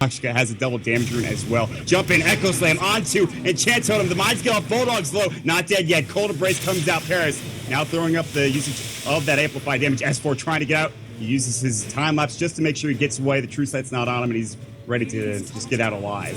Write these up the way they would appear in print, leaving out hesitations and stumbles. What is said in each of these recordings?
Akshka has a double damage rune as well. Jump in, Echo Slam onto Enchant Totem. The Mind Skill off Bulldog's low. Not dead yet. Cold Embrace comes out. Paris now throwing up the usage of that amplified damage. S4 trying to get out. He uses his time lapse just to make sure he gets away. The True Sight's not on him, and he's ready to just get out alive.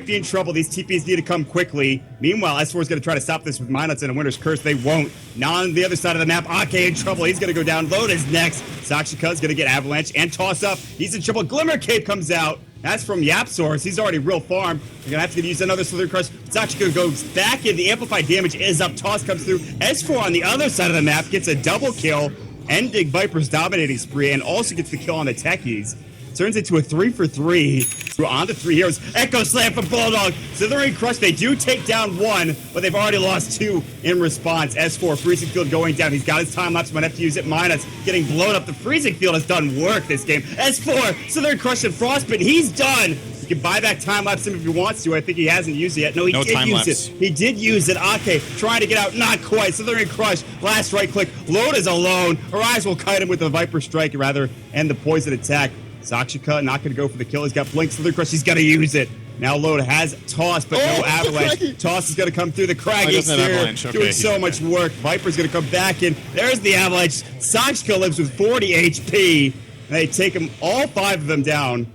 Be in trouble. These TPs need to come quickly. Meanwhile, S4 is going to try to stop this with Minuts and a Winter's Curse. They won't. Now on the other side of the map, Ake in trouble. He's going to go down. Load is next. Sakshika is going to get Avalanche and toss up. He's in trouble. Glimmer Cape comes out. That's from Yapsaurus. He's already real farm. They're going to have to use another Slither Crush. Sakshika goes back in. The amplified damage is up. Toss comes through. S4 on the other side of the map gets a double kill, ending Viper's dominating spree, and also gets the kill on the Techies. Turns into a 3-for-3. We're on to 3 heroes. Echo Slam from Bulldog. Slithering Crush. They do take down 1, but they've already lost 2 in response. S4, Freezing Field going down. He's got his time lapse. Might have to use it. Minus getting blown up. The Freezing Field has done work this game. S4, Slithering Crush and Frostbite. He's done. You can buy back time lapse him if he wants to. I think he hasn't used it yet. No, he did use it. He did use it. Ake trying to get out. Not quite. Slithering Crush. Last right click. Load is alone. Arise will kite him with the Viper Strike, rather, and the poison attack. Sakshika not going to go for the kill. He's got Blink Slither Crush. He's got to use it. Now Load has Toss, but no Avalanche. Toss is going to come through the Craggy exterior, doing so much work. Viper's going to come back in. There's the Avalanche. Sakshika lives with 40 HP. And they take him, all 5 of them down.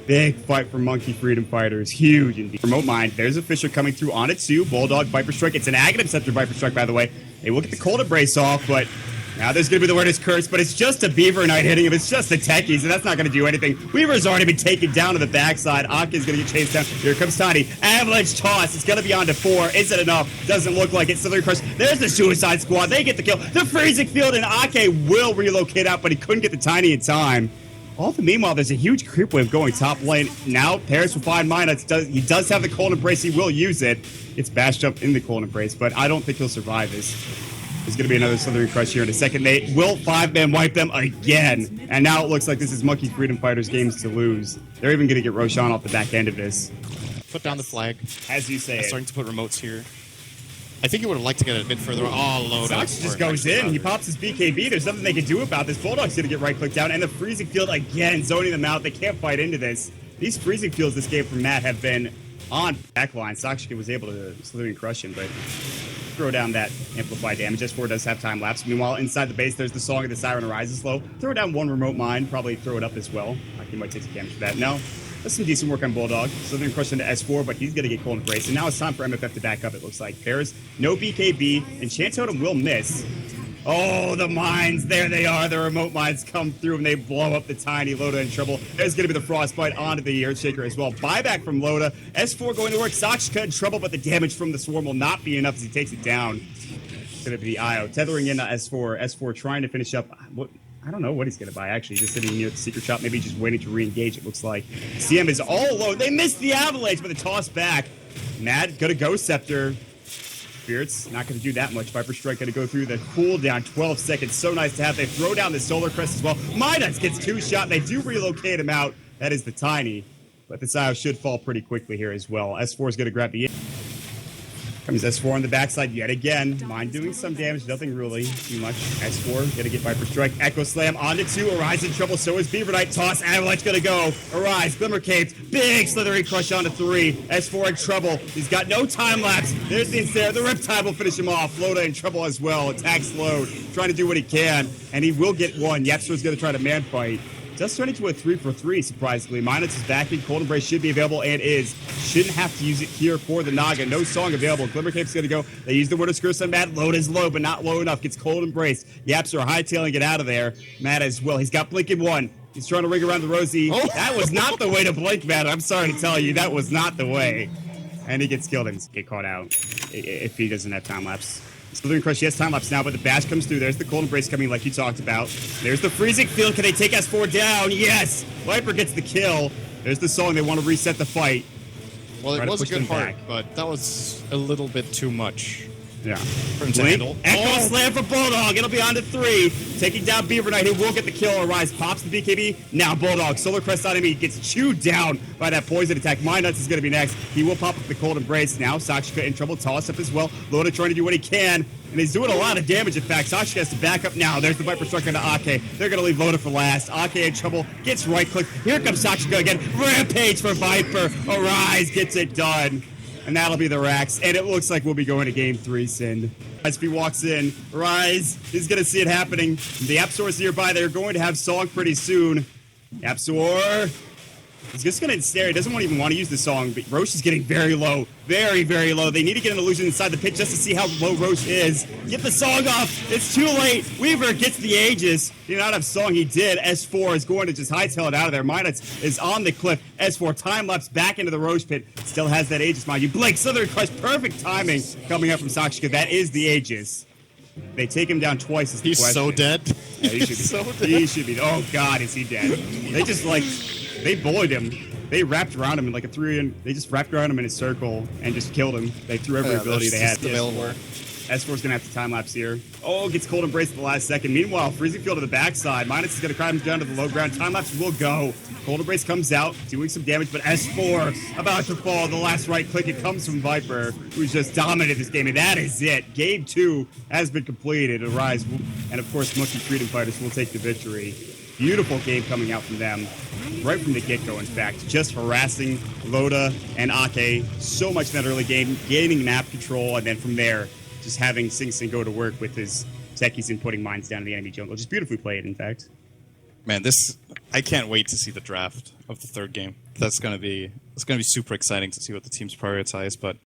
Big fight for Monkey Freedom Fighters. Huge indeed. Remote Mind. There's a Fisher coming through on it too. Bulldog, Viper Strike. It's an Aghanim Scepter Viper Strike, by the way. They will get the Cold Embrace off, but now there's going to be the Winter's Curse, but it's just a Beaver Knight hitting him. It's just the Techies, and that's not going to do anything. Weaver's already been taken down to the backside. Aki's going to get chased down. Here comes Tiny. Avalanche Toss. It's going to be on to 4. Is it enough? Doesn't look like it. Slithering Crush. There's the Suicide Squad. They get the kill. The Freezing Field, and Ake will relocate out, but he couldn't get the Tiny in time. All the meanwhile, there's a huge creep wave going top lane. Now, Paris will find Minus. He does have the Cold Embrace. He will use it. It's bashed up in the Cold Embrace, but I don't think he'll survive this. There's going to be another Slithering Crush here in a second. They will 5-man wipe them again. And now it looks like this is Monkey Freedom Fighters games to lose. They're even going to get Roshan off the back end of this. Put down the flag. As you say. Starting to put remotes here. I think he would have liked to get it a bit further. Oh, load up. Sox just goes in. He pops his BKB. There's nothing they can do about this. Bulldog's going to get right-clicked down. And the Freezing Field again, zoning them out. They can't fight into this. These Freezing Fields this game from Matt have been on backline. Sakshika was able to Slithering Crush him, but throw down that amplified damage. S4 does have time lapse. Meanwhile, inside the base, there's the Song of the Siren Arises low. Throw down 1 Remote Mind. Probably throw it up as well. He might take some damage for that. No. That's some decent work on Bulldog. Slithering Crush into S4, but he's going to get Cold Embrace. And now it's time for MFF to back up, it looks like. Pairs, no BKB. Enchant Totem will miss. Oh, the mines. There they are. The remote mines come through, and they blow up the Tiny. Loda in trouble. There's going to be the Frostbite onto the Earthshaker as well. Buyback from Loda. S4 going to work. Sakshika in trouble, but the damage from the Swarm will not be enough as he takes it down. It's going to be the IO. Tethering in S4. S4 trying to finish up. I don't know what he's going to buy, actually. Just sitting near the secret shop, maybe just waiting to re-engage, it looks like. CM is all alone. They missed the Avalanche, but the toss back. Mad, going to go Scepter. Spirits, not going to do that much. Viper Strike going to go through the cooldown, 12 seconds. So nice to have. They throw down the Solar Crest as well. Midas gets 2 shot. They do relocate him out. That is the Tiny. But the Sio should fall pretty quickly here as well. S4 is going to grab the... Comes S4 on the backside yet again. Mind doing some damage, nothing really too much. S4 gonna get Viper Strike. Echo Slam onto 2. Arise in trouble, so is Beaver Knight. Toss, Avalanche gonna go. Arise, Glimmer Cape. Big Slithering Crush onto 3. S4 in trouble. He's got no time lapse. There's the Ensnare. The Riptide will finish him off. Loda in trouble as well. Attacks Load. Trying to do what he can. And he will get 1. Yapster's gonna try to man fight. Does turn into a 3-for-3, surprisingly. Minus is backing. Cold Embrace should be available and is. Shouldn't have to use it here for the Naga. No song available. Glimmer Cape's going to go. They use the Winter's Curse on Matt. Load is low, but not low enough. Gets Cold Embrace. Yaps are hightailing it out of there. Matt as well. He's got Blink in 1. He's trying to ring around the Rosie. Oh. That was not the way to blink, Matt. I'm sorry to tell you. That was not the way. And he gets killed and get caught out if he doesn't have time lapse. Slithering Crush, he has time lapse now, but the bash comes through. There's the Cold Embrace coming like you talked about. There's the Freezing Field. Can they take S4 down? Yes! Viper gets the kill. There's the song. They want to reset the fight. Well, it was a good heart, but that was a little bit too much. Yeah. For him to handle. Echo slam for Bulldog. It'll be on to 3. Taking down Beaver Knight, who will get the kill. Arise pops the BKB. Now Bulldog. Solar Crest on him. He gets chewed down by that poison attack. My Nuts is going to be next. He will pop up the Cold Embrace. Now Sakshika in trouble. Toss up as well. Loda trying to do what he can. And he's doing a lot of damage, in fact. Sakshika has to back up now. There's the Viper Strike onto Ake. They're going to leave Loda for last. Ake in trouble. Gets right click. Here comes Sakshika again. Rampage for Viper. Arise gets it done. And that'll be the Rax. And it looks like we'll be going to game 3, Sind. As he walks in, Rise is going to see it happening. The Apsaur's nearby. They're going to have Song pretty soon. Apsaur is just going to stare. He doesn't even want to use the Song, but Roche is getting very low. Very, very low. They need to get an illusion inside the pit just to see how low Roche is. Get the Song off. It's too late. Weaver gets the Aegis. He did not have Song. He did. S4 is going to just hightail it out of there. Minus is on the cliff. S4 time-lapse back into the Roche pit. Still has that Aegis, mind you. Blake Slither Crush. Perfect timing coming up from Sakshika. That is the Aegis. They take him down twice. Is the He's question. so dead. Yeah, he should be. So dead. He should be. Oh, God, is he dead? They just, they bullied him. They wrapped around him in like a 3, and they just wrapped around him in a circle and just killed him. They threw every ability they had. Available. S4's gonna have to time lapse here. Oh, gets Cold Embrace at the last second. Meanwhile, Freezing Field to the backside. Minus is gonna climb down to the low ground. Time lapse will go. Cold Embrace comes out, doing some damage, but S4 about to fall. The last right click, it comes from Viper, who's just dominated this game, and that is it. Game 2 has been completed. Arise, and of course, Monkey Freedom Fighters will take the victory. Beautiful game coming out from them. Right from the get-go, in fact. Just harassing Loda and Ake so much in that early game, gaining map control, and then from there, just having Sing Sing go to work with his techies and putting mines down in the enemy jungle. Just beautifully played, in fact. Man, I can't wait to see the draft of the third game. It's gonna be super exciting to see what the teams prioritize, but